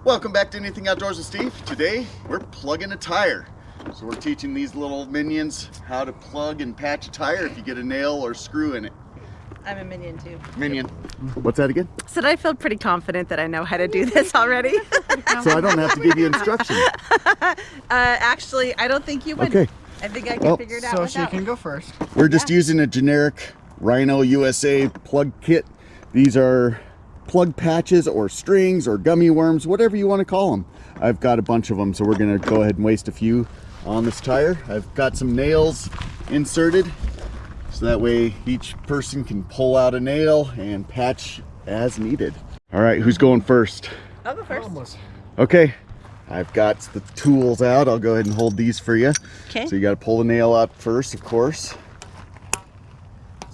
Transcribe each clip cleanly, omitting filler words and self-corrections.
Welcome back to Anything Outdoors with Steve. Today we're plugging a tire. So we're teaching these little minions how to plug and patch a tire if you get a nail or screw in it. I'm a minion too. Minion. What's that again? So I feel pretty confident that I know how to do this already. So I don't have to give you instructions. Actually, I don't think you would. Okay. I think I can figure it out So without. she can go first. We're just using a generic Rhino USA plug kit. These are plug patches or strings or gummy worms, whatever you want to call them. I've got a bunch of them, so we're going to go ahead and waste a few on this tire. I've got some nails inserted, so that way each person can pull out a nail and patch as needed. All right, who's going first? I'll go first. Almost. Okay, I've got the tools out. I'll go ahead and hold these for you. Okay. So you got to pull the nail out first, of course.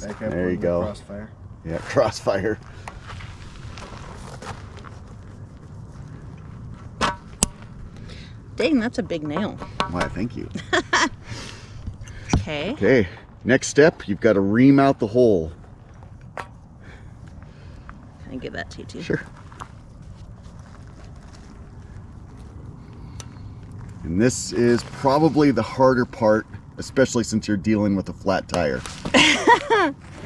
Back up There you on the go. Crossfire. Yeah, crossfire. Dang, that's a big nail. Why, thank you. Okay. Okay, next step, you've got to ream out the hole. Can I give that to you too? Sure. And this is probably the harder part, especially since you're dealing with a flat tire.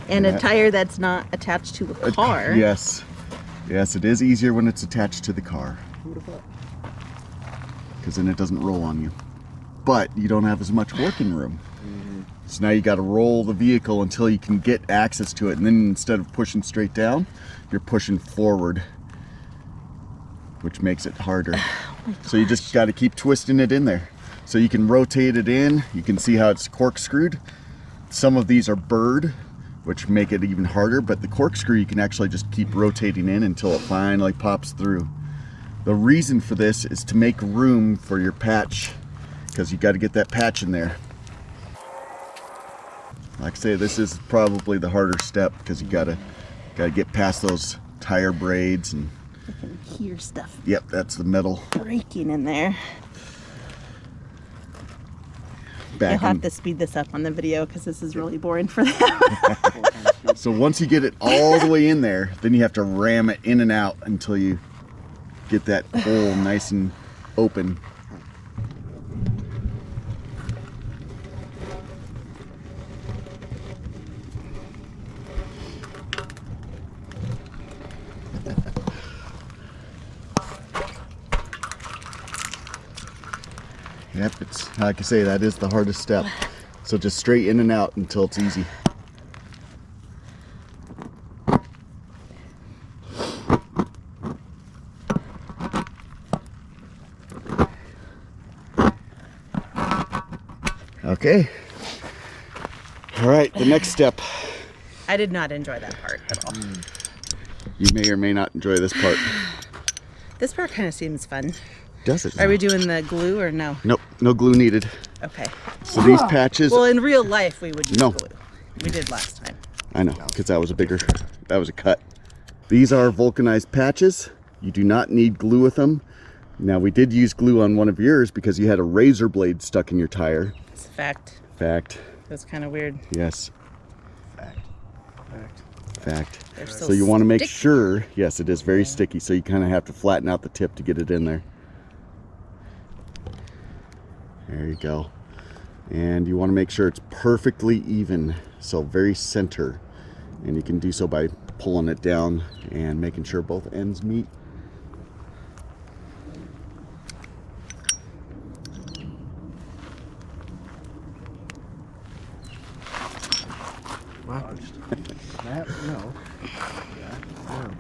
And Yeah. a tire that's not attached to a car. Yes. Yes, it is easier when it's attached to the car, because then it doesn't roll on you. But you don't have as much working room. So now you got to roll the vehicle until you can get access to it. And then instead of pushing straight down, you're pushing forward, which makes it harder. So you just got to keep twisting it in there. So you can rotate it in. You can see how it's corkscrewed. Some of these are burred, which make it even harder, but the corkscrew you can actually just keep rotating in until it finally pops through. The reason for this is to make room for your patch, because you got to get that patch in there. Like I say, this is probably the harder step, because you gotta get past those tire braids and. I can hear stuff Yep, that's the metal. breaking in there. Back You'll have in. to speed this up on the video because this is really boring for them. So once you get it all the way in there, then you have to ram it in and out until you get that hole nice and open. Yep, it's like I say, that is the hardest step. So just straight in and out until it's easy. Okay. All right, the next step. I did not enjoy that part at all. You may or may not enjoy this part. This part kind of seems fun. Does it? Are we doing the glue or no? Nope, no glue needed. Okay. So these patches, Well, in real life, we would use No. glue. We did last time. I know, because that was a cut. These are vulcanized patches. You do not need glue with them. Now, we did use glue on one of yours because you had a razor blade stuck in your tire. It's a fact. Fact, That's kind of weird. yes, Fact. Fact. fact. They're So you want to make sticky. sure, yes, it is very sticky, so you kind of have to flatten out the tip to get it in there. There you go. And you want to make sure it's perfectly even, so very center. And you can do so by pulling it down and making sure both ends meet. What? That? No. Yeah. No.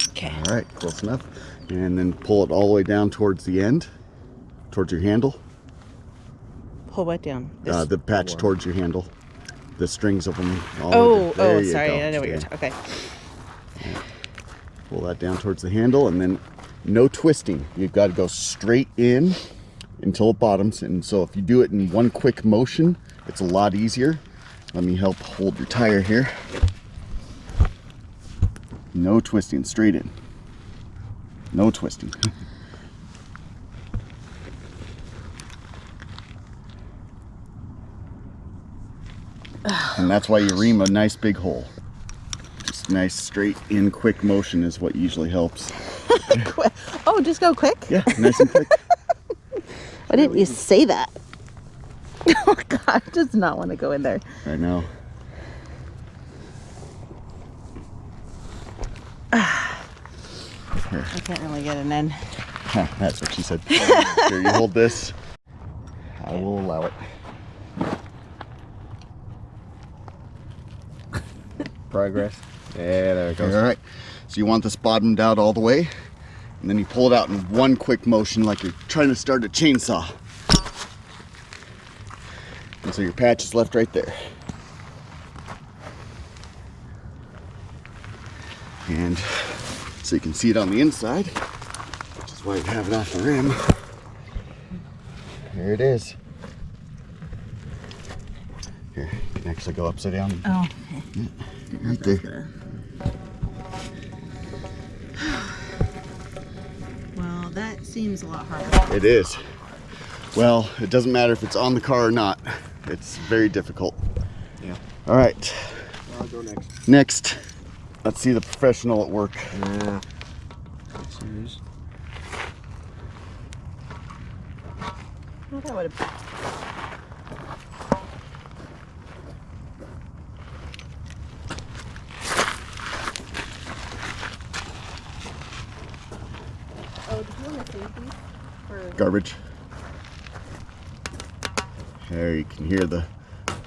Okay. All right, close enough. And then pull it all the way down towards the end, towards your handle. Pull what down? This? The patch towards your handle. The strings of them. All there you sorry. go. I know what you're Yeah. talking. Okay. Pull that down towards the handle, and then no twisting. You've got to go straight in until it bottoms. And so if you do it in one quick motion, it's a lot easier. Let me help hold your tire here. No twisting, straight in. No twisting. And that's why you ream a nice big hole. Just nice straight in quick motion is what usually helps. Oh, just go quick? Yeah, nice and quick. Why didn't you say that? Oh God, I does not want to go in there. I know. I can't really get an in. Huh, that's what she said. Here, you hold this. I will allow it. Progress. Yeah, there it goes. All right. So you want this bottomed out all the way, and then you pull it out in one quick motion like you're trying to start a chainsaw. And so your patch is left right there. And so you can see it on the inside, which is why you have it off the rim. There it is. Here, you can actually go upside down. Oh. Yeah, right there. Well, that seems a lot harder. It is. Well, it doesn't matter if it's on the car or not. It's very difficult. Yeah. All right. I'll go next. Next, let's see the professional at work. Yeah. Serious. Well, that would have. Oh, did you want to save these? For... Garbage. There, you can hear the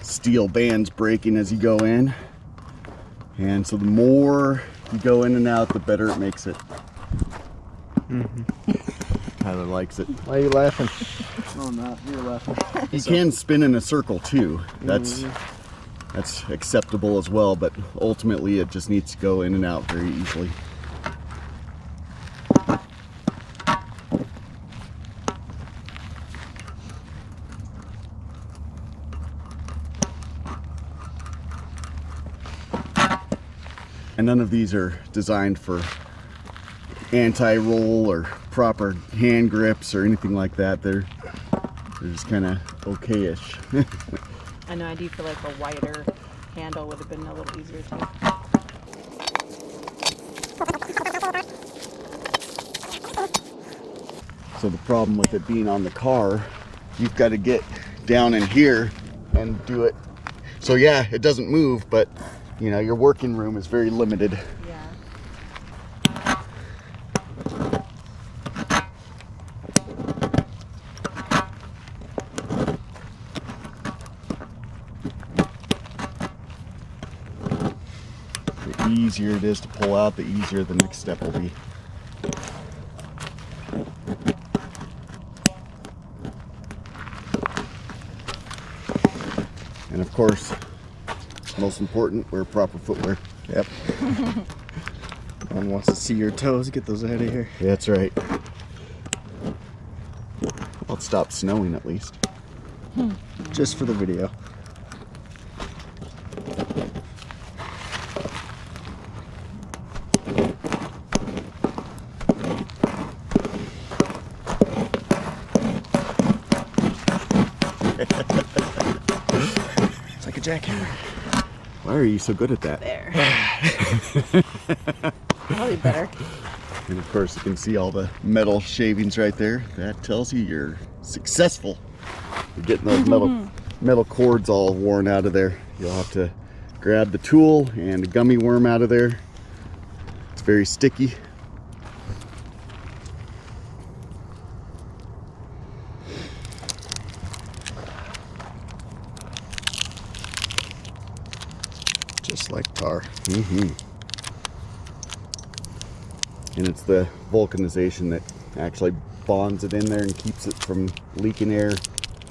steel bands breaking as you go in. And so the more you go in and out, the better it makes it. Tyler likes it. Why are you laughing? No, I'm not. You're laughing. You can spin in a circle too. That's acceptable as well, but ultimately it just needs to go in and out very easily. And none of these are designed for anti-roll or proper hand grips or anything like that. They're just kind of okay-ish. I know, I do feel like a wider handle would have been a little easier too. So the problem with it being on the car, you've got to get down in here and do it. So yeah, it doesn't move, but you know, your working room is very limited. Yeah. The easier it is to pull out, the easier the next step will be. And of course, most important, wear proper footwear. Yep. No one wants to see your toes. Get those out of here. Yeah, that's right. Well, it stopped snowing at least. Just for the video. It's like a jackhammer. Why are you so good at that? There. Probably better. And of course you can see all the metal shavings right there. That tells you you're successful. You're getting those metal cords all worn out of there. You'll have to grab the tool and a gummy worm out of there. It's very sticky. Just like tar. And it's the vulcanization that actually bonds it in there and keeps it from leaking air.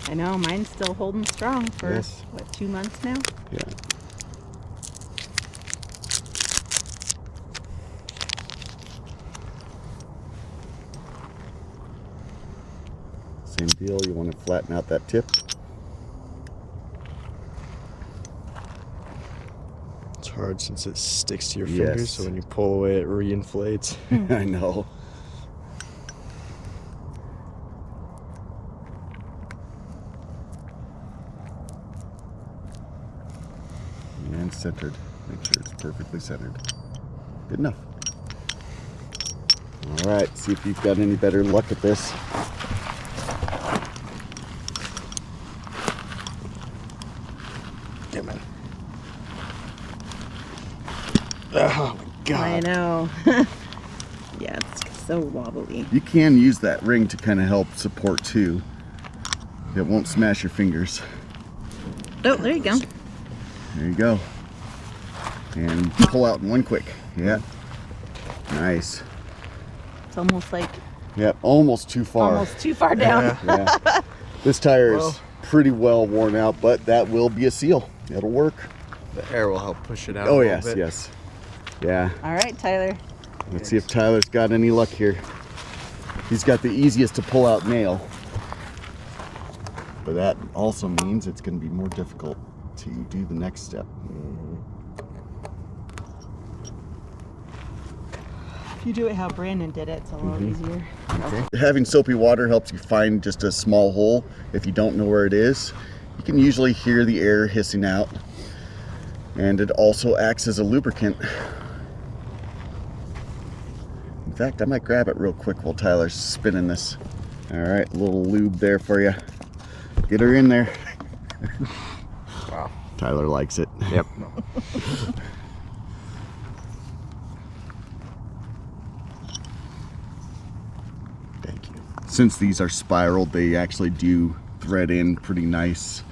I know, mine's still holding strong for, Yes. what, 2 months now? Yeah. Same deal, you want to flatten out that tip. It's hard since it sticks to your Yes. fingers, so when you pull away, it reinflates. I know. And centered. Make sure it's perfectly centered. Good enough. All right, see if you've got any better luck at this. Damn it. Oh my God. I know. Yeah, it's so wobbly. You can use that ring to kind of help support too. It won't smash your fingers. Oh, there you go. There you go. And pull out in one quick. Yeah. Nice. It's almost like Yep, almost too far. almost too far down. Yeah. This tire Well. is pretty well worn out, but that will be a seal. It'll work. The air will help push it out. Oh a little yes, bit. yes. Yeah. All right, Tyler. Let's see if Tyler's got any luck here. He's got the easiest to pull out nail. But that also means it's going to be more difficult to do the next step. If you do it how Brandon did it, it's a little easier. Okay. Having soapy water helps you find just a small hole if you don't know where it is. You can usually hear the air hissing out. And it also acts as a lubricant. In fact, I might grab it real quick while Tyler's spinning this. All right, a little lube there for you. Get her in there. Wow. Tyler likes it. Yep. Thank you. Since these are spiraled, they actually do thread in pretty nice,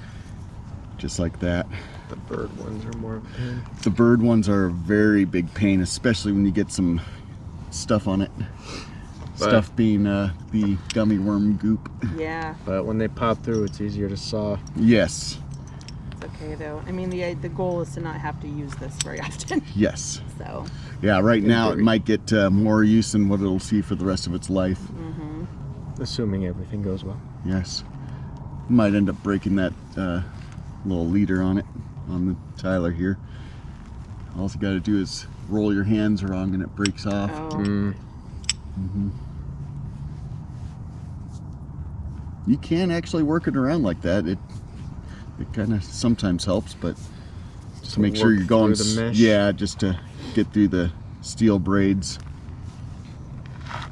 just like that. The bird ones are more of a pain. The bird ones are a very big pain, especially when you get some stuff on it. Stuff being the gummy worm goop. Yeah, But when they pop through, it's easier to saw. Yes, it's okay though. I mean, the goal is to not have to use this very often. yes. So, Yeah, right now it theory. might get more use than what it'll see for the rest of its life. Assuming everything goes well. Yes. Might end up breaking that little leader on it, on the Tyler here. All you gotta do is roll your hands wrong and it breaks off. oh, You can actually work it around like that. It kind of sometimes helps, but just To make sure work you're going. through the mesh? Yeah, just to get through the steel braids. I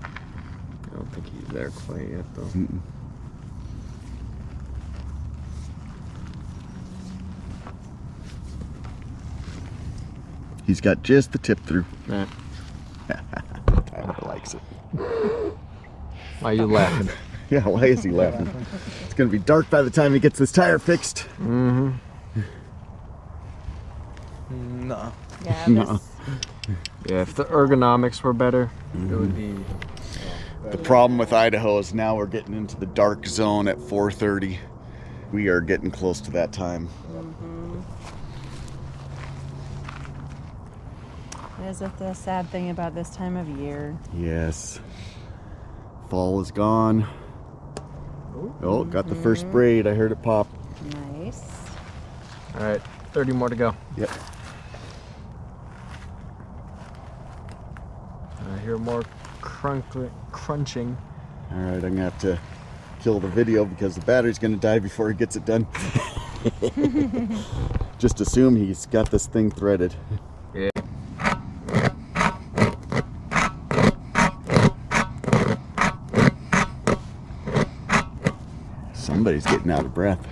don't think he's there quite yet, though. He's got just the tip through. Nah. Tyler likes it. Why are you laughing? Yeah, why is he laughing? It's gonna be dark by the time he gets this tire fixed. Mm-hmm. No. yeah. No. This, Yeah, if the ergonomics were better, it would be. The problem with Idaho is now we're getting into the dark zone at 4:30. We are getting close to that time. isn't the sad thing about this time of year. Yes. Fall is gone. Oh, got the first braid. I heard it pop. Nice. All right, 30 more to go. Yep. I hear more crunching. All right, I'm gonna have to kill the video because the battery's gonna die before he gets it done. Just assume he's got this thing threaded. Yeah. Somebody's getting out of breath.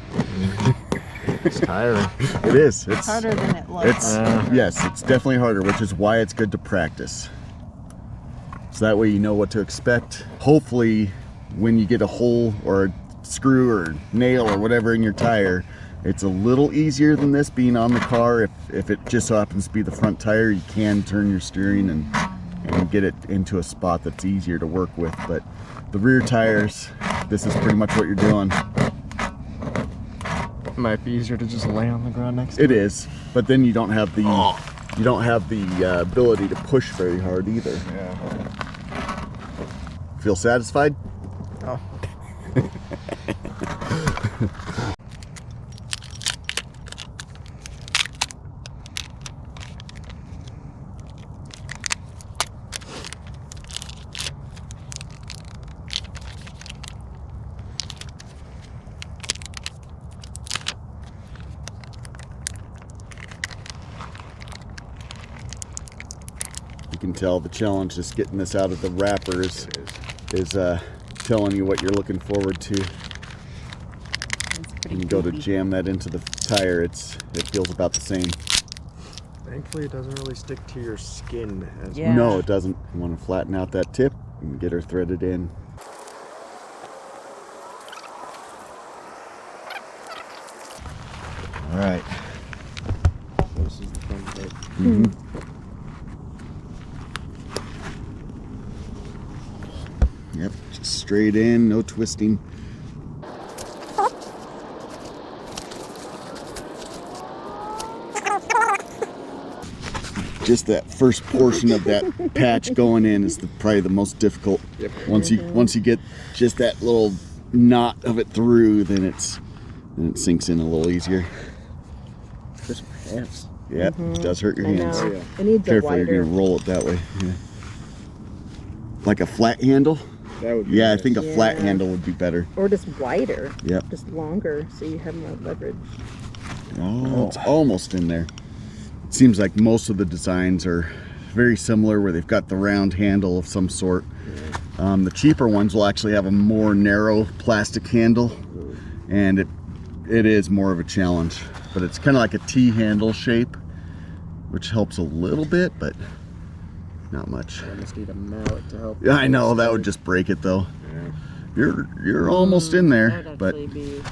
It's tiring. It is. It's Harder than it looks. It's yes, it's definitely harder, which is why it's good to practice. So that way you know what to expect. Hopefully, when you get a hole or a screw or nail or whatever in your tire, it's a little easier than this being on the car. If it just so happens to be the front tire, you can turn your steering and get it into a spot that's easier to work with. But the rear tires, this is pretty much what you're doing. Might be easier to just lay on the ground next to It is, but then you don't have the ability to push very hard either. Yeah. Feel satisfied? Oh. you can tell, the challenge is getting this out of the wrapper is telling you what you're looking forward to. When you go to jam that into the tire, it feels about the same. Thankfully, it doesn't really stick to your skin as Yeah. much. No, it doesn't. You want to flatten out that tip and get her threaded in. All right. This is the fun part. Yep, just straight in, no twisting. Just that first portion of that patch going in is probably the most difficult. Yep. Once you get just that little knot of it through, then it sinks in a little easier. Crisp hands. Yeah, it does hurt your I hands. know. yeah. It needs Careful, a you're wider. gonna roll it that way. Yeah. Like a flat handle? That would be Yeah, I nice. think a flat Yeah. handle would be better. Or just wider. Yep. Just longer, so you have more leverage. Oh, it's almost in there. It seems like most of the designs are very similar, where they've got the round handle of some sort. The cheaper ones will actually have a more narrow plastic handle, and it is more of a challenge. But it's kind of like a T handle shape, which helps a little bit, but not much. I just need a mallet to help. Yeah, I know that would just break it though. You're almost in there, That would but actually be.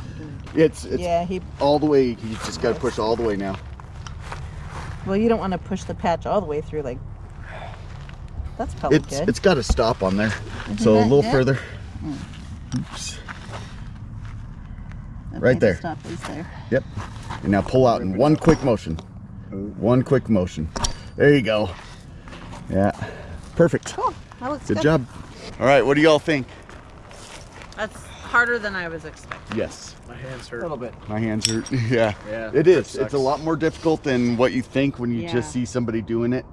it's Yeah, all the way. You just got to push all the way now. Well, you don't want to push the patch all the way through. Like, that's probably good. It's got a stop on there, so a little it? further. Oops. Okay, right the there. Stop is there. Yep. And now pull out in one quick motion. One quick motion. There you go. Yeah. Perfect. Cool. That looks Good job. All right. What do y'all think? That's harder than I was expecting. Yes. My hands A hurt. little bit. My hands hurt. Yeah. Yeah, It is. that It's a sucks. lot more difficult than what you think when you Yeah. just see somebody doing it.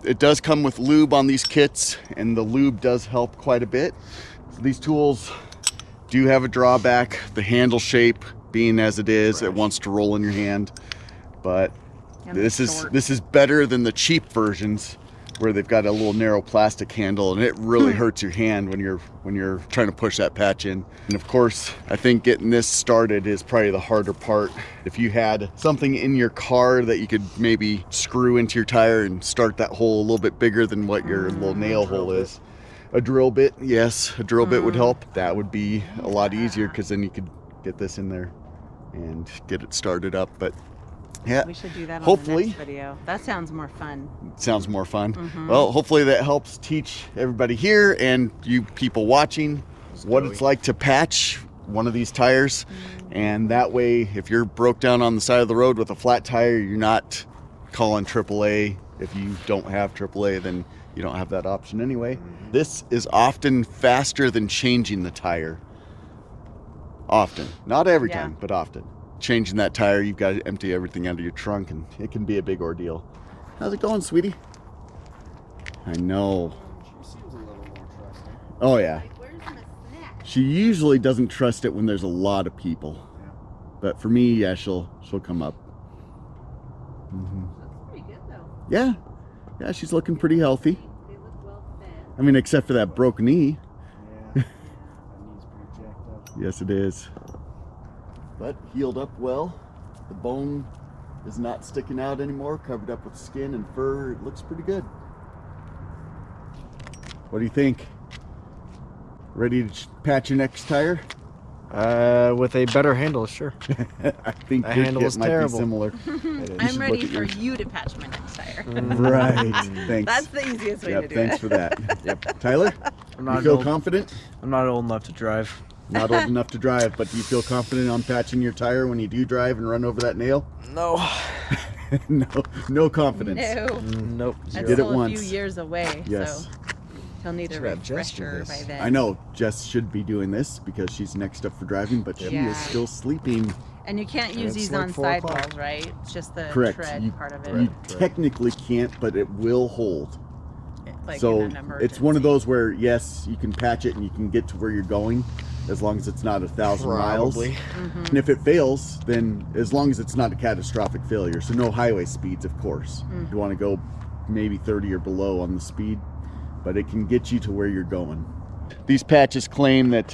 It does come with lube on these kits, and the lube does help quite a bit. So these tools do have a drawback. The handle shape being as it is, it wants to roll in your hand. But And this it's is short. better than the cheap versions, where they've got a little narrow plastic handle, and it really hurts your hand when you're trying to push that patch in. And of course, I think getting this started is probably the harder part. If you had something in your car that you could maybe screw into your tire and start that hole a little bit bigger than what your little nail hole is. A drill bit, yes, a drill bit would help. That would be a lot easier, because then you could get this in there and get it started up. But yeah, We should do that on hopefully. the next video. That sounds more fun. Sounds more fun. Well, hopefully that helps teach everybody here and you people watching what it's like to patch one of these tires. And that way, if you're broke down on the side of the road with a flat tire, you're not calling AAA. If you don't have AAA, then you don't have that option anyway. This is often faster than changing the tire. Often. Not every Yeah. time, but often. Changing that tire, you've got to empty everything out of your trunk, and it can be a big ordeal. How's it going, sweetie? I know. She seems a little more trusting. Oh yeah. Where's my snack? She usually doesn't trust it when there's a lot of people. But for me, yeah, she'll come up. That's pretty good though. Yeah. Yeah, she's looking pretty healthy. They look well fed. I mean, except for that broken knee. Yeah. My knee's pretty jacked up. Yes, it is. But healed up well. The bone is not sticking out anymore, covered up with skin and fur. It looks pretty good. What do you think? Ready to patch your next tire? With a better handle, sure. I think That your handle kit is might terrible. be similar. I'm should ready look at for yours. you to patch my next tire. Right. Thanks. That's the easiest way to Yep, do thanks it. for that. Yep. Tyler, I'm you not feel old. confident? I'm not old enough to drive. Not old enough to drive, but do you feel confident on patching your tire when you do drive and run over that nail? No. No confidence. No. Nope. That's Did it still a once. few years away. Yes. So he'll need a Should have Jess do refresher this. by then. I know Jess should be doing this because she's next up for driving, but she Yeah. is still sleeping. And you can't use It's these like on 4 o'clock. sidewalls, right? It's just the Correct. tread You- part of You it. Right. technically can't, but it will hold. Like So in an it's one of emergency. those where, yes, you can patch it and you can get to where you're going as long as it's not 1,000 miles. Probably. And if it fails, then as long as it's not a catastrophic failure, so no highway speeds, of course. You want to go maybe 30 or below on the speed, but it can get you to where you're going. These patches claim that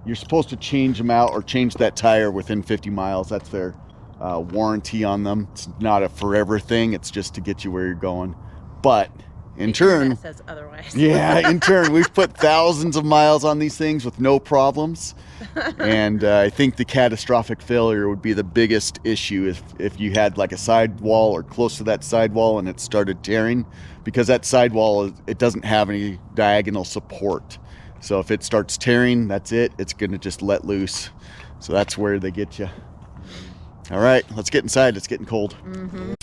you're supposed to change them out or change that tire within 50 miles. That's their warranty on them. It's not a forever thing. It's just to get you where you're going. But in turn, says otherwise. yeah, in turn, we've put thousands of miles on these things with no problems. And I think the catastrophic failure would be the biggest issue if you had like a sidewall or close to that sidewall and it started tearing, because that sidewall, it doesn't have any diagonal support. So if it starts tearing, that's it. It's going to just let loose. So that's where they get you. All right, let's get inside. It's getting cold. Mm-hmm.